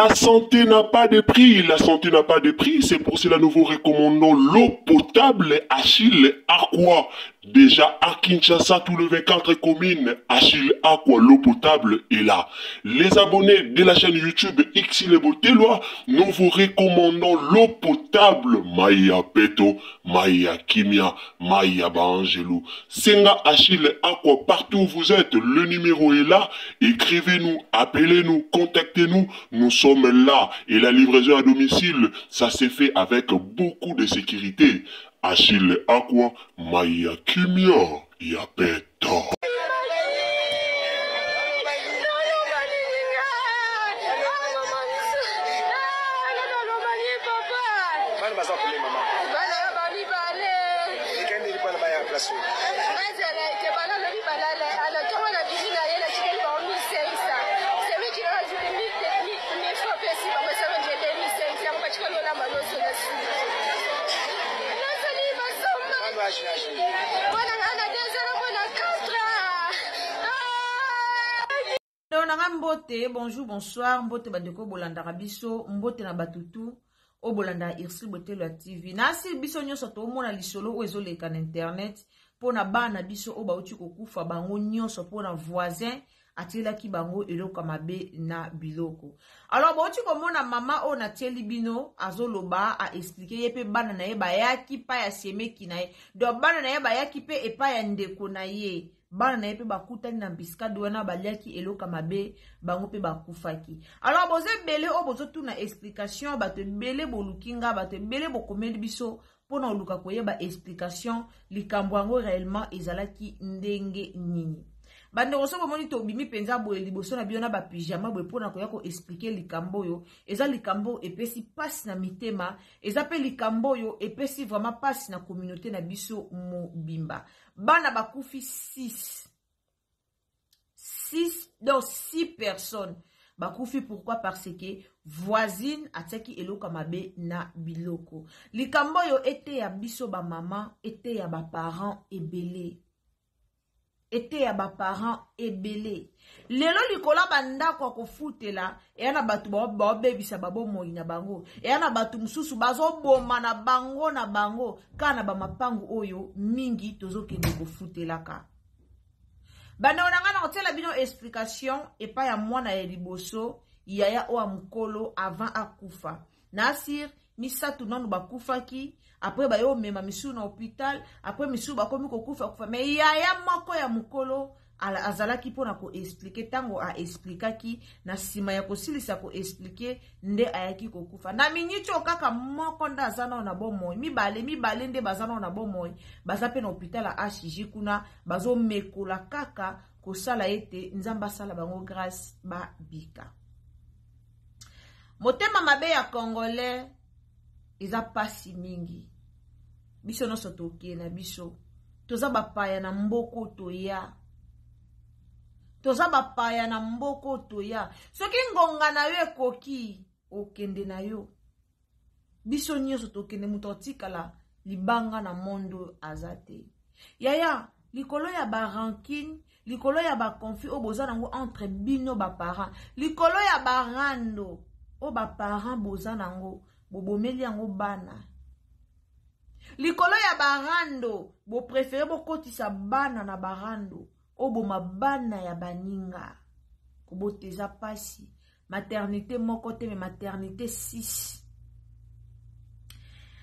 La santé n'a pas de prix, la santé n'a pas de prix, c'est pour cela nous vous recommandons l'eau potable Achille Aqua. Déjà à Kinshasa, tous les 24 communes, Achille Aqua, l'eau potable est là. Les abonnés de la chaîne YouTube Xile Botelwa, nous vous recommandons l'eau potable Maya Peto, Maya Kimia, Maya Bangelou. Senga Achille Aqua, partout où vous êtes, le numéro est là. Écrivez-nous, appelez-nous, contactez-nous. Nous sommes là. Et la livraison à domicile, ça s'est fait avec beaucoup de sécurité. Achille Aqua, Maya Kimia, Yapeto. Mbote, bonjour, bonsoir, mbote bandeko bolanda biso, mbote na batutu, o bolanda Xile Botelwa TV. Nasi biso nyoso to mona lisolo o ezoleka na internet, pona bana biso o bauti kokufa bango nyoso pona voisin atila ki bango eloko mabe na biloko. Alors bauti komona mama o na tieli bino azoloba a expliquer yepe bana na ye bayaki pa ya semeki na ye. Do bana na ye bayaki pe epa ya ndeko na ye. Bana na ye pe bakutani na biskado wana baliaki eloka mabe bango pe bakufaki. Alors boze bele o bozo tuna explication bato bele bolukinga bato bele bokomeli biso pona oluka koyeba explication likambo yango réellement ezalaki ndenge nini. Bande roso bomoni to bimi penza boye liboso na biona ba pyjama boye pona koya ko expliquer likambo yo eza likambo epesi passe na mitema eza pe likambo yo epesi vraiment passe na communauté na biso mo bimba. Bana bakufi 6 personnes bakufi. Pourquoi? Parce que voisine ataki eloka mabe na biloko. Likambo yo ete ya biso ba maman, ete ya ba parents ebele. Ete ya ba parents ebele. Lelo likola banda kwa kofutela eyana batu ba bebisa babo moi na bango. Eyana batu mususu bazo boma na bango kana ba mapangu oyo mingi tozokende kofutelaka. Banda onanga na hotela bino explication epa ya mwana ya liboso yaya o amukolo avant akufa. Nasir misatu nanu bakufaki. Après bayo mema misu na hôpital, après misu bakomi kokufa. Mais yaya moko ya mukolo azalaki pona ko expliquer tango a explikaki na sima ya kosilisa ko expliquer nde ayaki kokufa. Na minito kaka moko nda azana na bomoi. Mibale nde bazana na bomoi. Bazape na hôpital a HJ kuna bazo mekola kaka kosala ete nzamba sala bango grâce ba bika. Motema mabe ya Congolais eza pasi mingi. Biso no sotoke na biso. Toza bapaya na mboko toya. Toza bapaya na mboko toya. Soki ngonga na yo ekoki okende na yo. Biso nyoso tokende mutotikala libanga na mondo azate. Yaya, likolo ya ba rancune, likolo ya ba conflit oboza nango entre bino ba parents. Likolo ya ba rando o ba parents boza nango bobomeli yango bana. Likolo ya barando bo préféré bo kotisa bana na barando oboma bana ya baninga koboteza pasi maternité moko te mais maternité 6.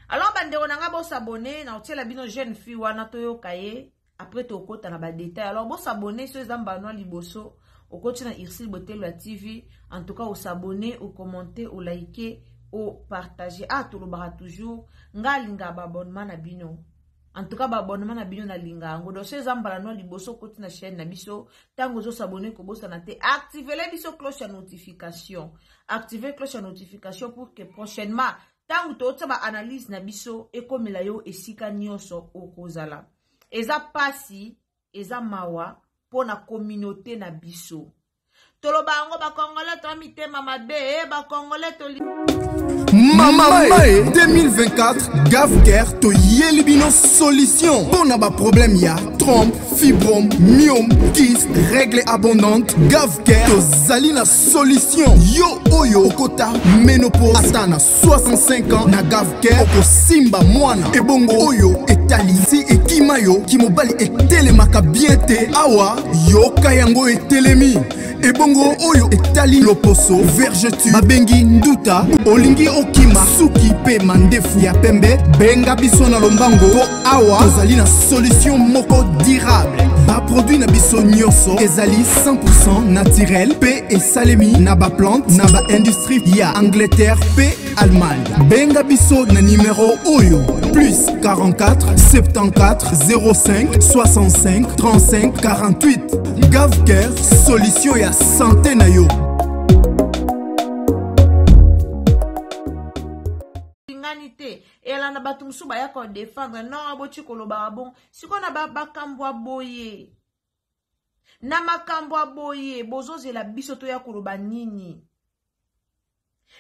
Alors bandeko nanga bo s'abonner na otela bino jeune fille wana toyoka ye après to kota na ba détail. Alors bo s'abonner so ezamba no liboso okoti na Xile Botelwa TV. En tout cas au s'abonner, au commenter, au liker, au partager. Ah, tout le bara toujours. Nga linga ba abonnement na bino. En tout cas ba abonnement na bino na linga. Ngo do se zambala no liboso koti na chaîne na biso. Tango zo s'abonner ko bosa na te. Activez les biso cloche à notification. Activez cloche à notification pour que prochainement tango to tsa ba analyse na biso ekomela yo esika nyoso okozala. Eza pasi, eza mawa pona communauté na biso. Toloba ngo ba Congolais to mitema mabe ba Congolais to Mamae 2024 Gavker to Yelibino solution. Pour n'a pas problème ya trompe, fibrome, myome, kyste, règle abondante. Gavker to Zalina solution. Yo oyo kota ménopause atana 65 ans na Gavker oko simba mwana. Ebongo oyo etali si ekimayo kimobali etelemaka bien te. Awa yo kayango etelemi. Ebongo oyo etali loposo vergetu babengi nduta olingi okima suki pe mandefu ya pembe benga biso na lombango po awa tozali na solution moko durable ba produit na biso nyonso ezali 100% naturel pe esalemi na ba plante na ba industrie ya Angleterre pe Allemagne. Benga biso na numéro oyo plus 44 74 05 65 35 48. Gavker solution ya santé na yo. Te ela na batu musu baya ko défendre non aboti koloba bon siko na bakambwa boye na makambwa boye bozozela biso to ya koloba nini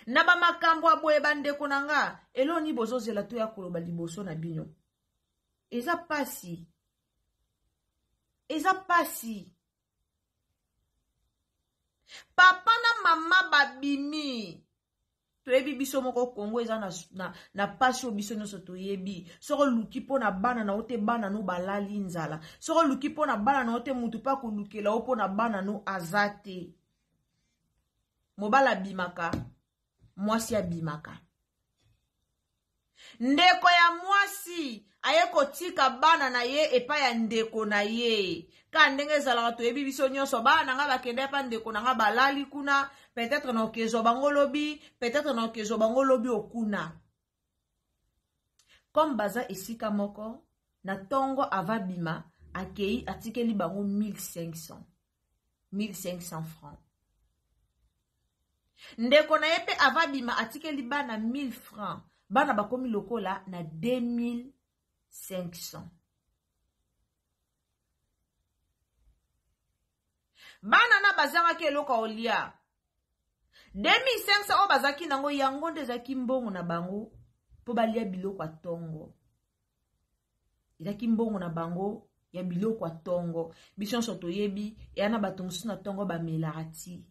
na ba makambwa boye bandeko nanga eloni bozozela to ya koloba liboso na bino eza pasi papa na mama babimi toyebi biso moko Kongo eza na pasi o biso nyonso toyebi soko luki po na bana na ote bana no balali nzala soko luki po na bana na ote mutu pa kolukela o po na bana no azate mobala bimaka mwasi abimaka ndeko ya mwasi aye kotika bana na ye epa ya ndeko na ye ka ndenge ezalaka toyebi biso nyonso bana nga bakende pa ndeko na nga balali kuna peut-être na okezo bango lobi peut-être na okezo bango lobi okuna comme baza esika moko na tongo avabima akei atikeli bango 1500 francs ndeko na ye pe avabima atikeli bana 1000 francs bana bakomi lokola na 2500 bana na bazanga ke eloko olia 2500 o bazaki nango yango nde ezaki mbongo na bango po balia biloko ya tongo ezaki mbongo na bango ya biloko ya tongo biso nyonso toyebi eya na bato mosusu na tongo bamelaka ti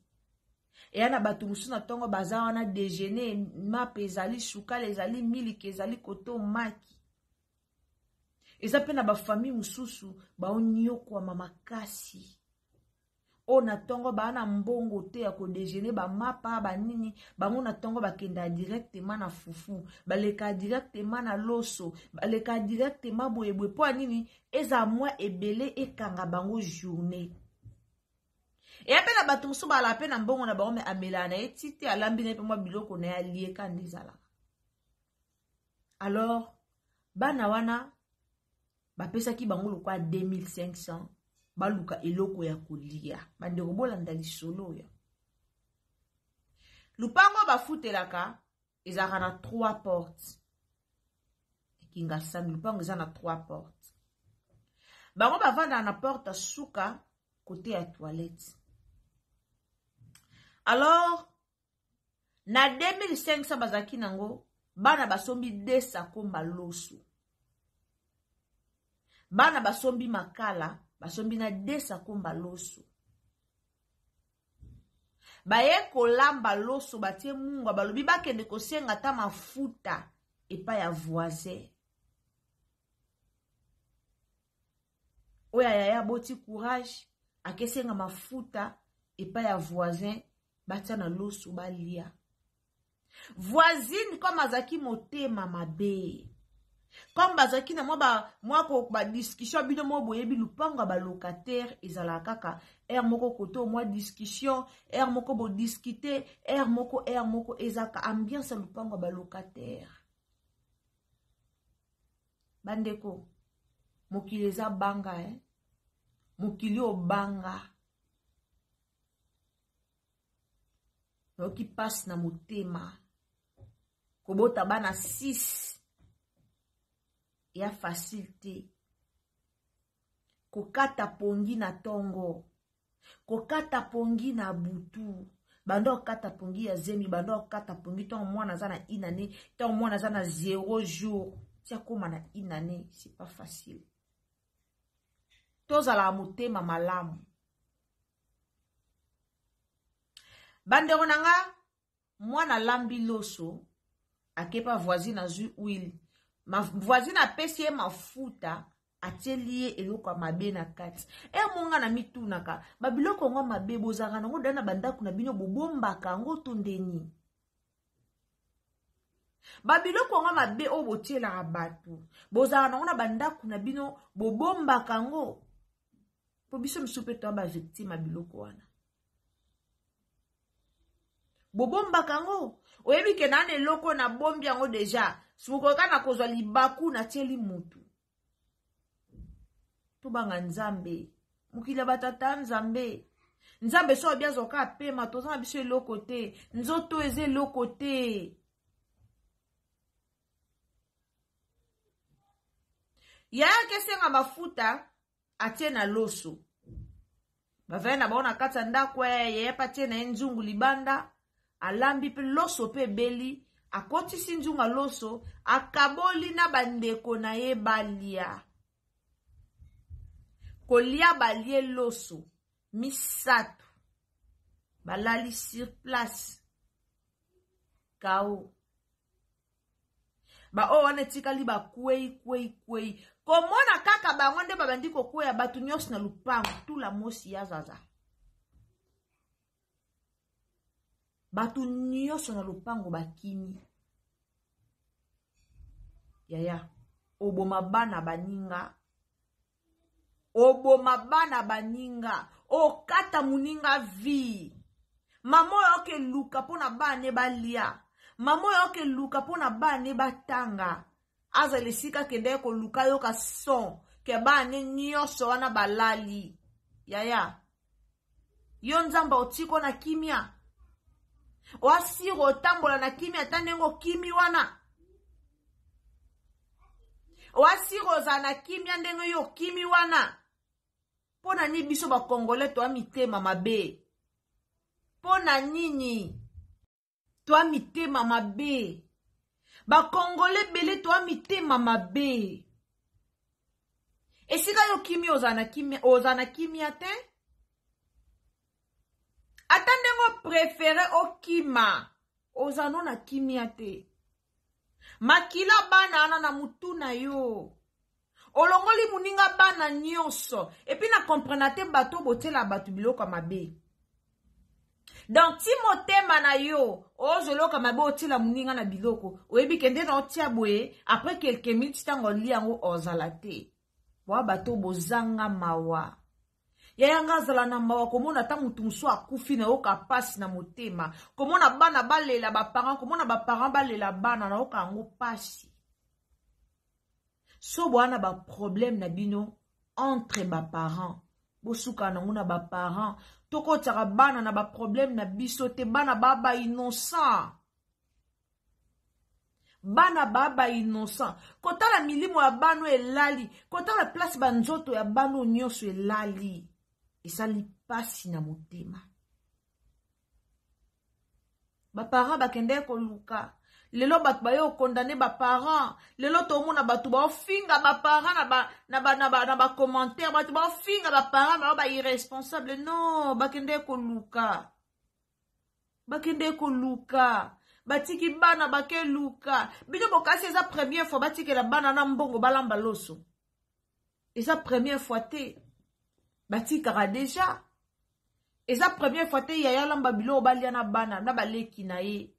eya na bato mosusu na tongo baza wana déjeuner mape ezali sukala ezali miliki ezali koto maki eza mpe na bafamille mosusu baoniokwama makasi o na tongo ba na mbongo te ya ko déjeuner ba mapa ba nini bango na tongo bakenda directement na fufu baleka directement na loso baleka directement boyebwe po nini eza mwa ebele ekanga bango journée et ape na bato mosusu bala pe na mbongo na bango me amela na etite alambi na pe mwa biloko na ya lieka ndizala alors bana wana bapesaki bango lokwa 2500 baluka eloko ya kolia bandeko bolanda lisolo ya lupango bafutelaka ezaka na 3 portes ekinga sami lupango eza na 3 portes bango bavanda na porte suka côté ya toilette alors na 2500 bazaki nango bana basombi 2 sako maloso bana basombi makala basombi na 2 sako mbaloso baye kolamba loso batie mungu balobi bakende kosenga ta mafuta epa ya voisin oya yaya boti courage akesenga mafuta epa ya voisin batia na loso balia voisine comme azaki motema mabe comme bazaki na mwa ba discussion bino mo boyebi lupanga ba locataire ezala kaka air moko koto mwa discussion air moko bo discuter air moko ezaka ambiance lupanga ba locataire bandeko mokili eza banga mokili obanga noki passe na motema kobota bana 6 ya facilité kokata pongi na tongo kokata pongi na butu bando kata pongi ya zemi, bando kata pongi ton mwana za na inane, ton mwana za na 0 jour. Tia koma na inane, c'est pas facile. Toza la motema malamu. Bandero nanga, mwana lambi loso, akepa voisine azu huile. Ma voisine apesi mafuta, atelier eloko mabe na kati. Monga na mitunaka, babiloko ngo mabe bozaka nango dana bandaku na bino bobombaka ngo tondeni. Babiloko ngo mabe o botiela batu. Bozaka nango na bandaku na bino bobombaka ngo. Po biso msupeto ba victime babiloko wana. Bobombaka ngo. Oyebi ke nane loko na bombi yango deja. Simukoka na kozwa libaku na tieli mutu. Tubanga nzambe. Mukila batata nzambe. Nzambe so biazo ka pema tozana biso eloko te. Nzoto eze eloko te. Yaya kesenga mafuta atie na loso. Bavaya na baona kata ndakwe yaya patie na nzungu libanda. Alambi pe loso pe beli. Akoti sinjunga loso. Akaboli na bandeko na ye balia. Kolia balie loso. Misato. Balali sur place. Kao. Ba o wane tikali ba kwei. Komona kaka ba ngonde babandiko kwea batu nyos na lupango. Tula mosi ya zaza. Batu nyos na lupango bakini. Yaya. Oboma bana baninga. Oboma bana baninga. Okata muninga vi. Mamo yoke luka pona bane balia. Mamo yoke luka pona bane batanga. Aza lesika kende ko luka yoka son. Ke bane nyoso wana balali. Yaya. Yonzamba otiko na kimia. Wasiro tambola na kimia tanengo kimi wana. Wasiro za na kimia ndengo yo kimi wana. Pona ni biso ba Congolais to amitema mabe. Pona nini? To amitema mabe. Ba Congolais bele to amitema mabe. Esika yo kimi ozana kimia te? Atandengo préféré o kima. Ozano na kimia te. Makila bana ana na mutuna yo. Olongoli muninga bana nyonso. Epi na komprenate bato botela batu biloko mabe. Dans Timothée na yo. Ozoloka mabe otela muninga na biloko. Oyebi kende na otia boye. Après quelques minutes tango liango ozalate. Wa bato bozanga mawa. Yayanga zala na mawa komona ta mutu musu akufi na oka pasi na motema. Komona bana balela ba parents, komona ba parents balela bana na oka ngo pasi. So bwana ba problème na bino entre ba parents. Bosuka na nguna ba parents, toko tsaka bana na ba problème na biso te bana baba innocent. Bana baba innocent. Kota la milimo ya bano elali, kota la place banzoto ya bano nyonso elali. Esali pasi na motema. Ba parents bakende ko luka. Lelo batu bayo condamné ba parents. Lelo to mona batu ba finga ba parents na ba commentaire batu ba finga ba parents ba irresponsable. Non, bakende ko luka. Bakende ko luka. Batiki bana bake luka. Bino bokasi eza première fois batiki la bana na mbongo balamba loso. Eza première fois te. Batikara deja. Eza première fois te yaya lamba bilo balia na bana na baleki na ye.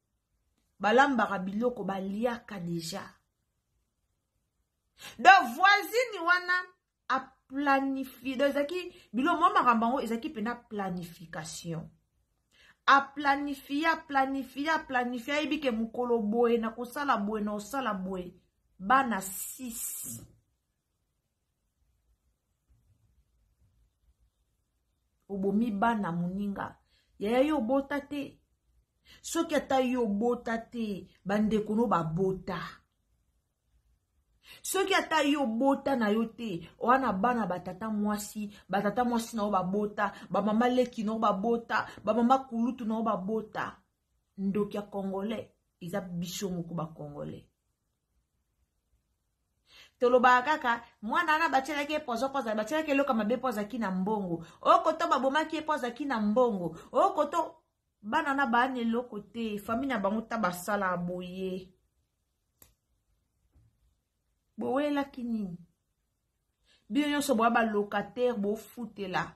Balamba biloko baliaka deja. Donc voisine wana a planifié. Donc ezaki bilo mama rambango ezaki pena planification. A planifier ibike mukolo boye na kosala boye na osala boye bana 6. Obomi bana muninga yaya yo bota te. Soki ata yo bota te bandeko no ba bota. Soki ata yo bota na yo te, wana bana batata mwasi na o babota, ba mama leki na o babota, ba mama kulutu na o babota. Ndoki ya Congolais, iza biso moko ba Congolais. Toloba kaka, mwana na bachela ke poza, bachela ke loka mabe poza ki na mbongo. Okoto baboma ki poza ki na mbongo. Okoto bana na bane loko te, famille na bango ta basala aboye. Bowe la kinini. Bien yon so boa ba locataire bo fute la.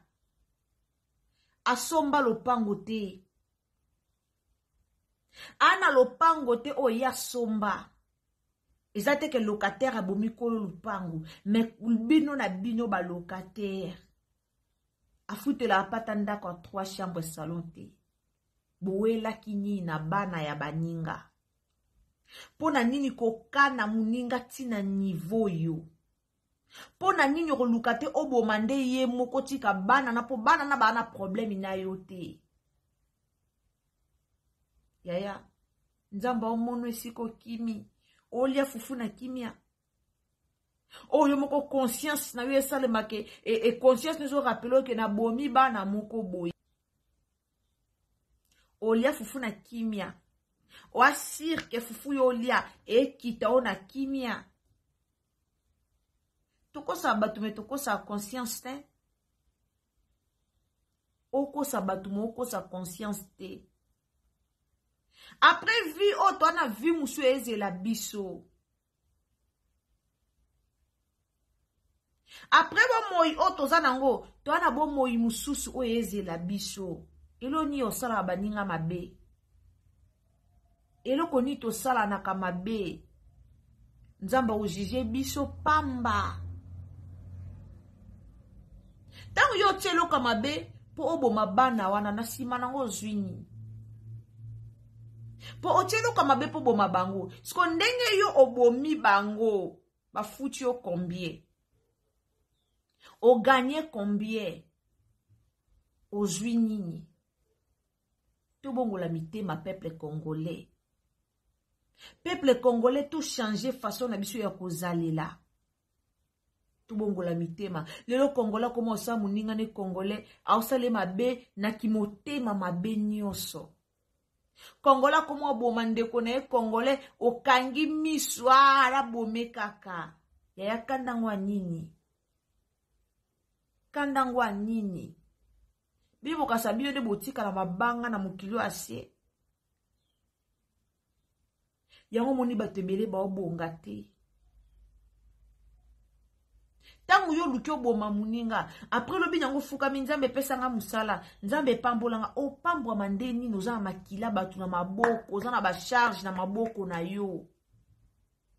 Asomba lopango te. Ana lopango te o ya somba. Ezate ke locataire abomi kolo lopango. Mais bino na bino ba locataire. Afute la apata ndako a 3 chambres salon te. Bowe la kinini na bana ya baninga. Pona nini kokana muninga tina niveau yo. Pona nini kolukate obo mande ye moko tika bana na po bana na bana problème na yo te. Yaya, nzamba omono esiko kimi. Olia fufu na kimia. O yo moko conscience na yo esale make e conscience nezo rappelo ke na bomi bana moko boy. Olia fufu na kimia. O asir ke fufu yo lia e kita o na kimia. Toko sa batu me toko sa conscience te. Oko sa batu me oko sa conscience te. Après vie o to na vie musu eze la biso. Après bo moi o to zanango to na bo moi mususu o eze la biso. Elo ni o sala baninga mabe. Elo koni to sala na kamabe. Nzamba o jije biso pamba. Tango yo telo kamabe po obo mabana wana na sima nango zwini. Po otelo kamabe po bo mabango. Sko ndenge yo obomi bango. Ba futi yo combien. O gagné combien. O zwini. Tout bongo la mité ma peuple congolais. Peuple congolais tout changé façon na biso ya kozalela. Tout bongo la mitema. Lelo congolais comme osa muninga ne congolais, ausale mabe na kimotema mabe nyoso. Congolais comme obomande kone congolais okangi miswa ara bome kaka. Ya kandangwa nini? Kandangwa nini? Bibo kasabio de botika na mabanga na mukilo asie. Yango moni batembele ba obonga te. Tangu yo lukyo boma muninga. Après lobi nyango fuka minzambe pesa nga musala. Nzambe pambola nga. O pambwa mandeni noza na makila batu na maboko. Oza na ba charge na maboko na yo.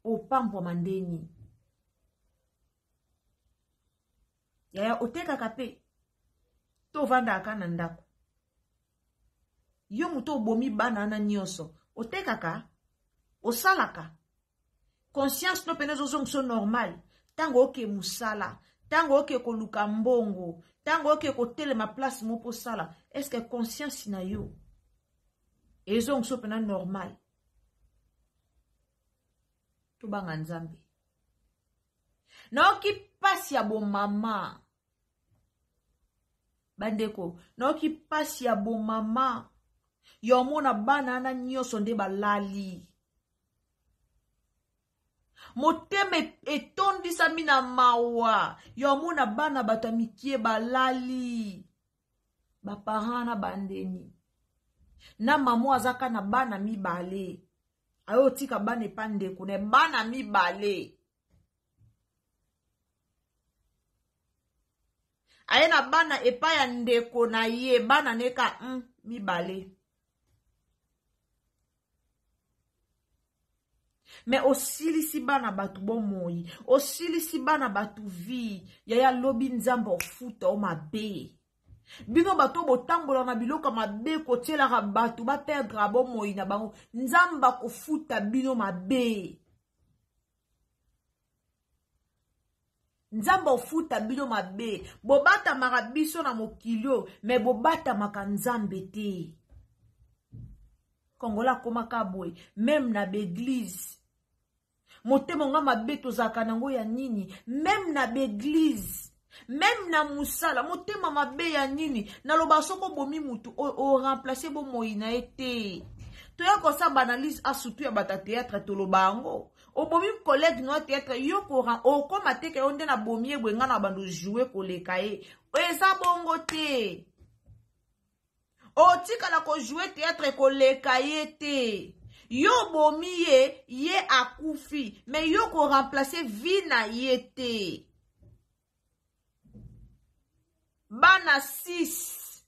O pambwa mandeni. Yaya oteka kape. To vanda akana ndako. Yo muto bomi bana nyoso. Oteka ka. Osalaka. Conscience no penezo zonso normal. Tango oke musala. Tango oke koluka mbongo. Tango oke kotele ma place mopo sala. Est-ce que conscience na yo? E zonso pena normal. Tubanga nzambe. Na oki pasi ya bo mama. Bandeko. Na oki pasi ya bo mama. Yomona bana na nyoso nde balali. Moteme etondisa mina mawa. Yomona bana batamikie balali. Baparana bandeni. Na mamo azaka na bana mibale. Ayo tika bana epandeko ne bana mibale. Aye na bana epaya ndeko na ye bana neka mibale. Mais osilisi bana batu bomoi. Osilisi bana batu vi. Yaya lobi nzamba ofuta o mabe. Bino batu botambola na biloko mabe kotiela ka batu ba perdre bomoi na bango. Nzamba kofuta bino mabe. Nzamba ofuta bino mabe. Bobata marabiso na mokilio. Mais bobata maka nzambe te. Kongola koma kabwe. Même na beglise. motema nga mabe tozalaka nango ya nini? Même na l'église, même na musala, motema mabe ya nini? Naloba soko bomi mutu o remplacer bo moina ete. Toya kosa banalise asutu ya bata théâtre tolobango. O bomi collègue no théâtre yo ko ran o koma te ke onde na bomi ebwenga na bando jouer koleka ye. Eza bongo te. O tika la ko jouer théâtre koleka ye te. Yo bomi ye akufi, mais yo ko remplacer vie na ye te. Bana 6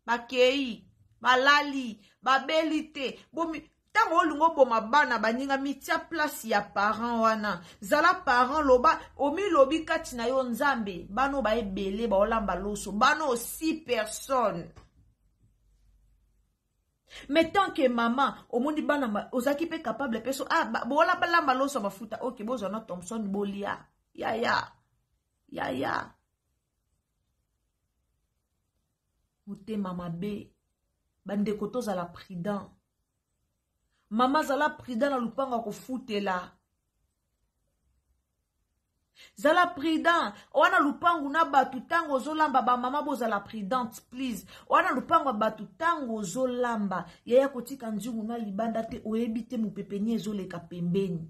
bakei balali babelite bomi tango olungo boma bana baninga mitia place ya parent wana zala parent loba omi lobi kati na yo nzambe bano ba ebele ba olamba loso bano 6 personnes. Mais tant que maman omondi bana ozaki pe capable peso bola balamba loso mafuta OK bozo na Thompson bolia ya motema mabe bandeko tozala prudent. Mama zala prudent na lupanga kofutela. Zala prudent. Wana lupangu na batu tango zolamba ba mama bozala prudente please. Wana lupangu batu tango zolamba yaya kotika nzungu na libanda te oyebite mupepeni ezoleka pembeni.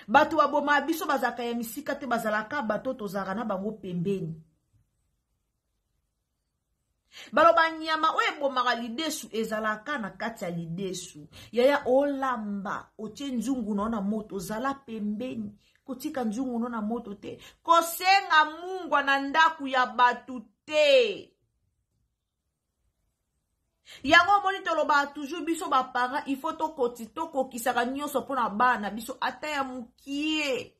Batu aboma biso bazaka ya misika te bazalaka bato tozara na bango pembeni. Baloba nyama oye bomaka lidesu ezalaka na kati ya lidesu. Yaya olamba otie nzungu na moto zala pembeni. Kotika nzungu na moto te. Kosenga mungwa na ndaku ya batu te. Yango moni toloba toujours biso ba parents il faut toko kisaka nyonso pona bana biso ata ya mukie.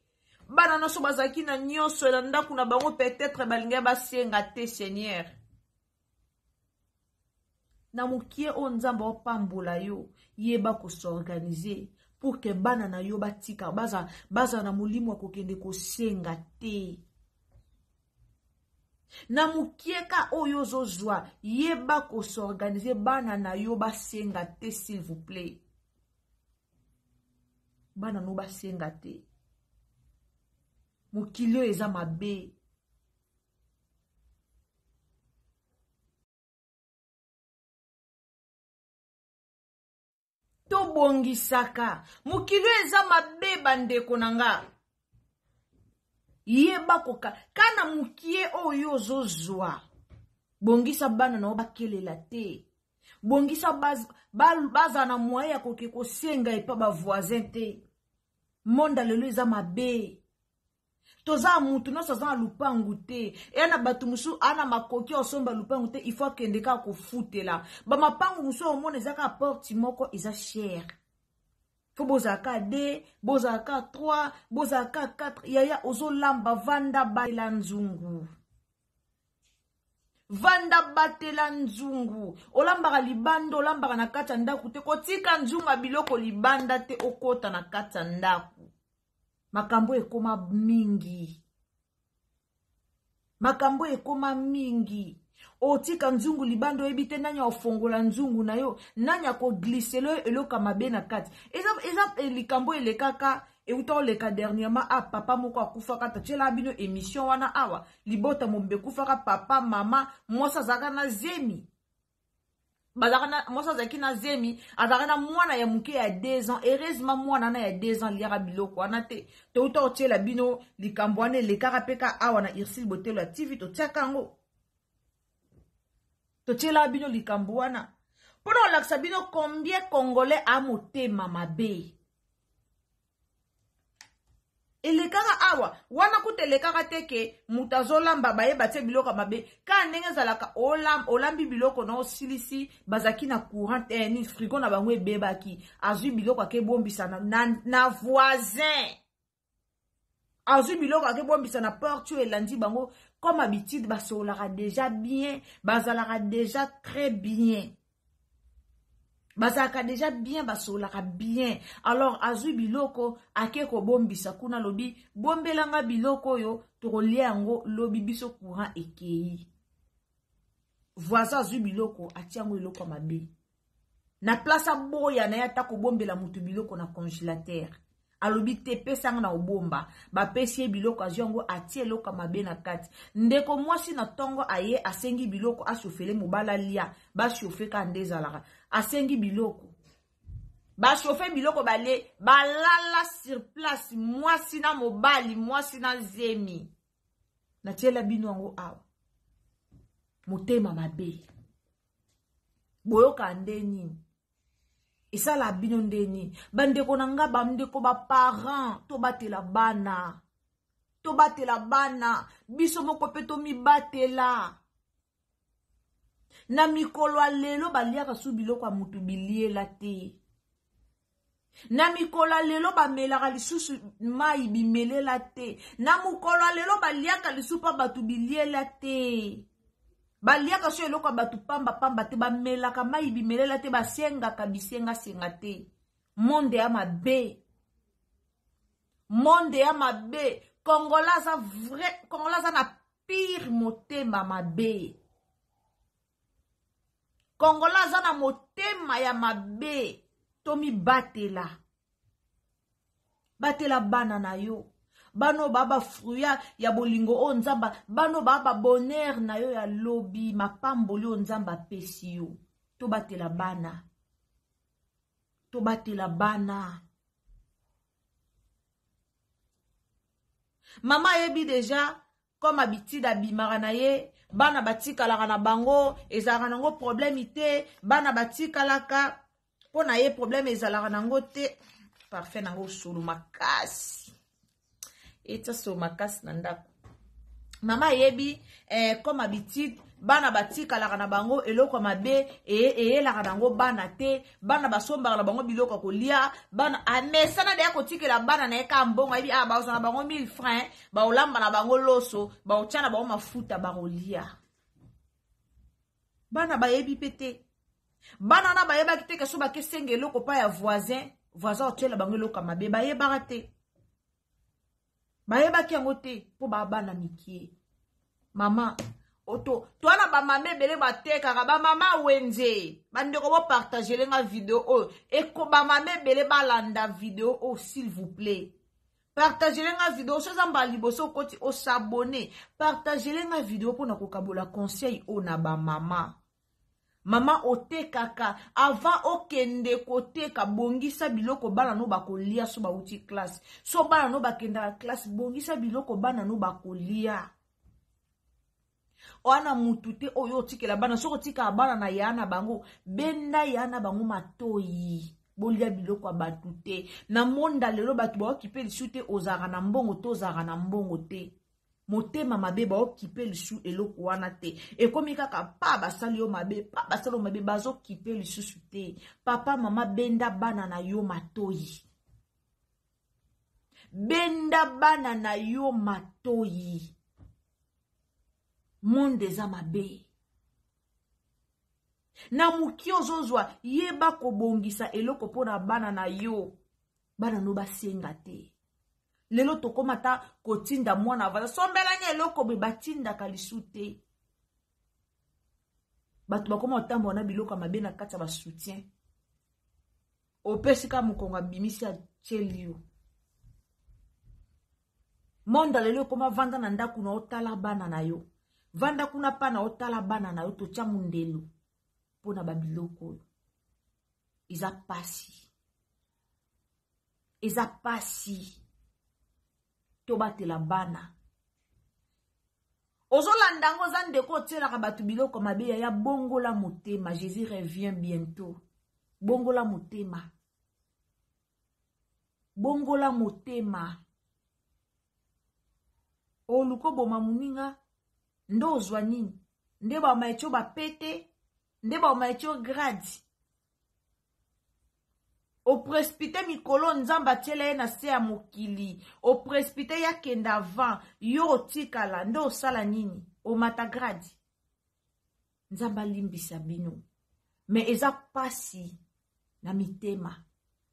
Bana noso bazaki na nyonso na ndaku na bango peut-être balinga basenga te Seigneur. Na mukie o nzamba opambola yo yeba ko s'organiser pour que bana na yo batika baza na mulimu wa kokende ko senga te. Na mukie ka oyo zozwa yeba ko s'organiser bana na yo basenga te s'il vous plaît. Bana no basenga te. Mukilio eza mabe. To bongisaka mukilo eza mabe bandeko nanga yeba koka kana mukie oyo zozwa bongisa bana na obakelela te bongisa baza na moyen ya koke kosenga epa ba voisin te monda lelo eza mabe toza mutu no saza lupangu te ena batu musu ana makoki osomba lupangu te il faut kendeka ko futela ba mapangu musu omone zaka porte moko eza cher fo bozaka 2 bozaka 3 bozaka 4 yaya ozolamba vanda batela nzungu olambaka libanda olambaka na kati ya ndaku te kotika nzunga biloko libanda te okota na kati ya ndaku. Makambo ekoma mingi. Otika nzungu libando ebite nanya ofongola nzungu na yo. Nanya ko gliselo eloka mabe na kati. Eza likambo elekaka. Euta leka dernièrement papa moko akufaka tachela bino émission wana awa. Libota mombe kufaka papa mama mwasa zaka na zemi. Mwasa zaki na zemi, azakana mwana ya muke ya 2 ans, heureusement mwana na ya 2 ans liara biloko wana te. Te uta otiela bino likambo wane lekaka peka awa na Irsil Botelo ya TV to tiaka ngo. To tiela bino likambo wana. Pono olaksa bino combien Congolais a motema mabe. Elekaka awa wana kutelekaka teke mutazolamba baye batie biloko mabe ka ndenge zalaka olambi biloko na osilisi bazaki na courant ni frigo na bango ebebaki azui biloko akebombisa na voisin azui biloko akebombisa na porte elandi bango comme habitude basolaka déjà bien bazalaka déjà très bien. Bazaka déjà bien basolaka bien. Alors azui biloko akeko bombisa kuna lobi bombelanga biloko yo tokolia yango lobi biso courant ekei. Voisin azui biloko atiango iloko mabe. Na place boya na yata ko bombela mutu biloko na congélateur. alobi te pesanga na obomba bapesi biloko aziongo atie eloko mabe na kati ndeko mwasi na tongo aye asengi biloko ashofele mobala lia bashofe ka ndezalaka asengi biloko bashofe biloko bale balala sur place mwasi na mobali mwasi na zemi na tiela bino yango awa motema mabe boyoka ndeni esala bino ndeni bandeko na nga bandeko ba parent to batela bana biso moko pe to mibatela na mikolo lelo baliaka su biloko mutu biliela te na mikolo lelo bamelaka lisusu mai bimelela te na mukolo lelo baliaka lisupa batu biliela te baliaka so eloko batu pamba te bamelaka mai bimelela te basengaka bisenga te monde ya mabe Kongola za vrai Kongola za na pire motema mabe Kongola za na motema ya mabe tomi batela bana na yo bano baba fruya ya bolingo o nzamba bano baba bonheur na yo ya lobi mapamboli o nzamba pesi yo to batela bana mama yebi deja comme habitude abimaka na ye bana batikalaka na bango ezalaka nango problème te bana batikalaka po na ye problème ezalaka nango te parfait nango solo makasi eta so makasi na ndako mama yebi comme habitude bana batikalaka na bango eloko mabe eyelaka nango bana te bana basombaka na bango biloko kolia bana amesana deya kotikela bana na ye ka mbongo yebi baoza na bango 1000 francs baolamba na bango loso baotia na bango mafuta bakolia bana bayebi pete bana na bayebaki te ke so bakesenga eloko pa ya voisin otiela bango eloko mabe bayebaka te bayebaki yango te po bana mikie mama oto toana ba mama ebele batekaka ba mama wenze bandeko bo partager lenga vidéo o eko ba mama ebele balanda vidéo o s'il vous plaît partager lenga vidéo so zamba liboso koti o s'abonner partager lenga vidéo pona kokabola conseil o na ba mama otekaka avant okende koteka bongisa biloko bana no bakolia so bauti classe so bana no bakenda classe bongisa biloko bana no bakolia oana mutu te oyo tikela bana soko tika bana na yana bango benda yana bango matoyi bolia biloko batu te na monda lelo batu ba okipe lisu te ozaka na mbongo to ozaka na mbongo te motema mabe ba okipe lisu eloko wana te ekomi kaka pa basali yo mabe bazo kipe lisusu te papa mama benda bana na yo matoyi monde za mabe na muki ozozwa yeba kobongisa eloko pona bana na yo bana no basenga te lelo tokomata kotinda mwana vala sombelanya eloko be batinda kalisu te batu bakoma otambo na biloko mabe na kati ba soutien opesika mukonga bimisia chelio monda lelo koma vanda na ndaku na otala bana na yo vanda kuna pana otala bana na yo to tia mundelo pona babiloko iza pasi to batela bana ozolandango za ndeko tielaka batu biloko mabe ya bongola motema Jésus revient bientôt bongola motema oluko boma muninga ndo ozwa nini nde ba maecho bapete nde ba maecho grade o prespite mikolo nzamba tiele na se ya mokili o prespite ya kenda avant yo tikala ndo osala nini o mata grade nzamba limbisa bino mais eza pasi na mitema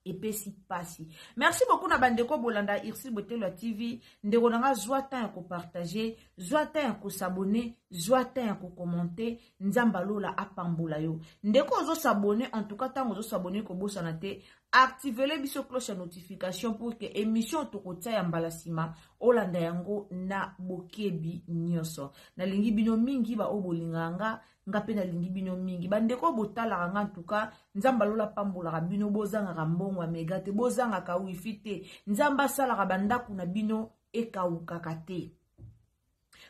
epesi pasi. Merci beaucoup na bandeko bolanda Irsi Botelo TV. Ndeko nanga zwata ya ko partager, zwata ya ko s'abonner, zwata ya ko commenter, nzamba lola apambola yo. Ndeko zo s'abonner en tout cas tango zo s'abonner ko bosa na te activez biso cloche ya notification pour que émission tokotia ya mbala sima olanda yango na bokebi nyonso. Nalingi bino mingi ba obolinganga nga pe nalingi bino mingi bandeko botalaka nga ntuka nzamba lola pambolaka bino bozangaka mbongo ya mega te bozangaka wifi te nzamba asalaka bandako na bino ekawukaka te.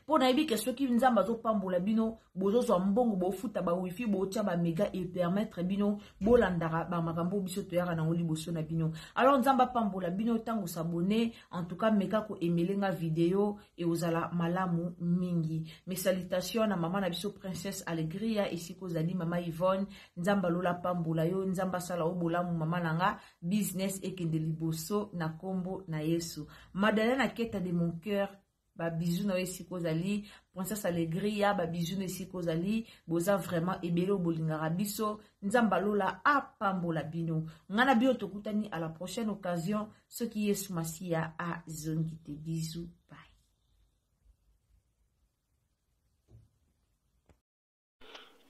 Po na yebi ke soki nzamba zo pambola bino bozozwa mbongo bofuta ba wifi botia ba mega et permettre bino bolandaka ba makambo biso toyaka na liboso na bino. Alors nzamba pambola bino tango s'abonner en tout cas meka ko emelenga vidéo et ozala malamu mingi. Mes salutations na maman na biso princesse Alegria ici kozali mama Yvonne nzamba lola pambola yo nzamba sala obolamu mama nanga business ekende liboso na kombo na Yesu. Madalena keta de mon cœur ba bisous na esi kozali princesse Alegria ba bisous na esi kozali boza vraiment ebelo bolingara biso nzamba lola apambola bino ngana bio tokutani à la prochaine occasion ce qui est Masia a zongite bisous bye.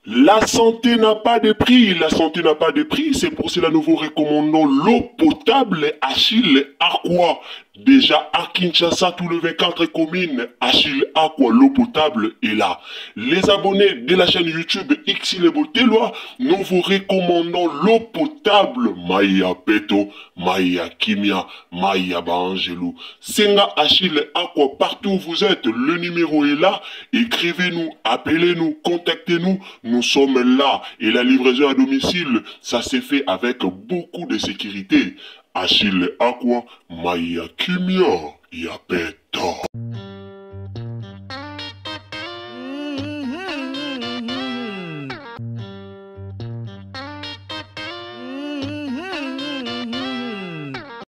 La santé n'a pas de prix, la santé n'a pas de prix, c'est pour cela nous vous recommandons l'eau potable Achille Aqua. Déjà à Kinshasa, tout le 24 communes, Achille Aqua, l'eau potable est là. Les abonnés de la chaîne YouTube Xile Boteloa, nous vous recommandons l'eau potable Maya Peto, Maya Kimia, Maya Bangelou. Senga Achille Aqua, partout où vous êtes, le numéro est là. Écrivez-nous, appelez-nous, contactez-nous. Nous sommes là et la livraison à domicile, ça s'est fait avec beaucoup de sécurité. Achille Aqua, Maya Kimia, Yapeto.